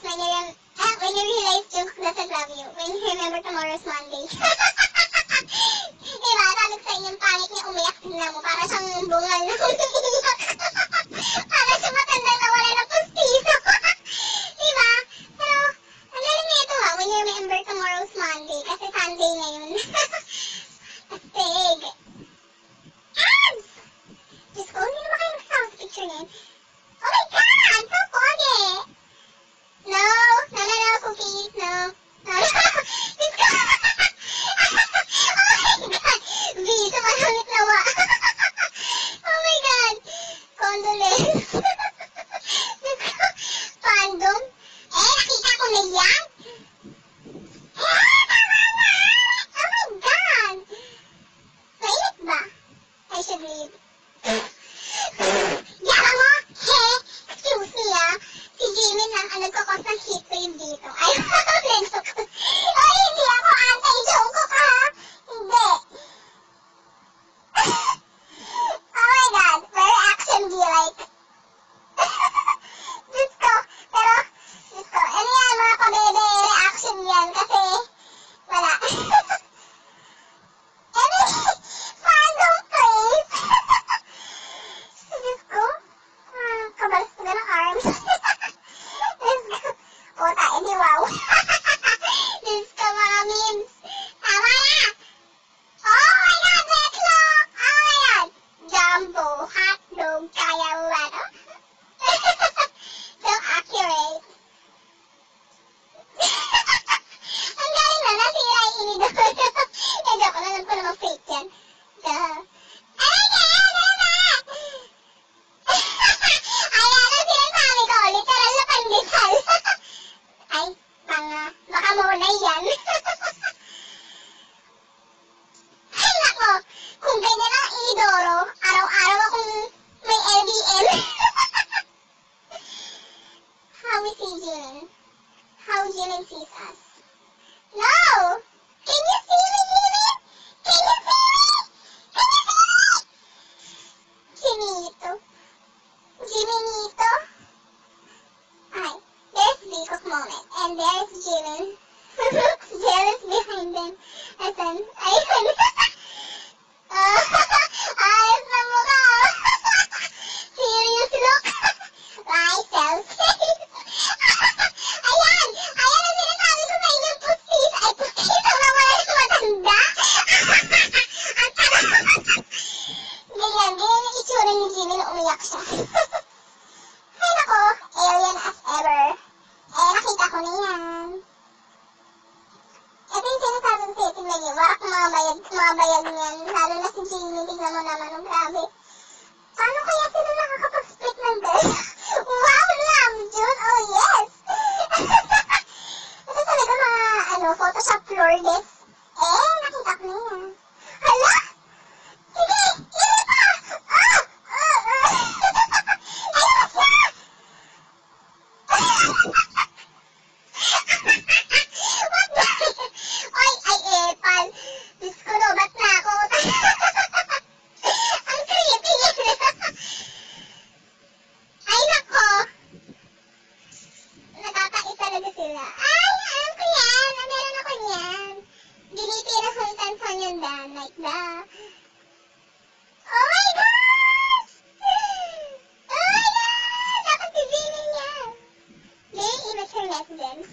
when you realize jokes doesn't love you, when you remember tomorrow's Monday. Diba? Sabi ko sa inyo, yung pangit niya umiyak, tingnan mo, para siyang bungal na umiiyak. Para siyang matanda na wala ng pustiso. Diba? Pero, ang galing na ito ha, when you remember tomorrow's Monday, kasi Sunday ngayon. Astig. Abs! Diyos ko, hindi naman kayo nakasama sa picture niyan. Oh my God! So pogi! No, cookies, no. Diyos ko! Oh my God! V, sumanangit nawa. Oh my God! Condolence. Diyos ko! Fandom? Nakita ko na yan! Tama na! Oh my God! Mainit ba? I should leave. Yara mo! Hey! Excuse me si Jimmy lang ang nagkakos ng heat wave dito. Ay, joke. Ay, hindi ako anti-joke ka. Hindi. Oh my God, very action be like. Diyos ko, ano yan mga kabebe, reaction yan kasi wala. Fandom place. Diyos ko, kabalas ko ng arms. Diyos ko, puta, edi wow. Diyos ko, mga memes. Tama na. Oh my God, netlog. Oh my God. Jumbo, hotdog, kaya mo ba to? So accurate. Ang galing na, nasira yung inidor. Joke ko, alam ko naman fake yan. Duh. Ayan ang sinasabi ko, literal na pandesal. Ay, tanga. Baka muna yan. Ay, nako. Kung ganyan ang inidoro, araw-araw akong may LBM. How we see Jimin? How Jimin sees us? No! Can you see me, Jimin? Can you see me? Can you see me? Jiminito. Jiminito. Ay, there's Biko's moment. And there's Jimin. Jealous behind them. Asan? Ayun. Ayos na mukha. Serious look. Myself. Ayan! Ayan ang sinasabi ko sa inyo, pustis. Ay, pustis ang naman ng matanda. Ang tara. Ganyan yung itsura ni Jimmy na umiyak siya. Ay nako, alien as ever. Nakita ko na yan. Ito yung sinasabi ko sa'yo, tignan niyo, warak mga bayag niyan. Lalo na si Jimmy, tignan mo naman, ang grabe. Paano kaya sila nakakapag-split ng girl? Wow, love, June! Oh, yes! Ito talaga mga, Photoshop Lourdes. Nakita ko na yan. Hala! Sige! Ili pa! Ayos na! What the? Ay, epal. Diyos ko, lobat na ako. Ang creepy. Ay, nako. Nakakais talaga sila. Ay, alam ko yan. Meron ako yan. Dinitira ko yung tansan yung dan. Like that. Oh my gosh! Oh my God! Dapat si Jimmy yan. Very immature residence.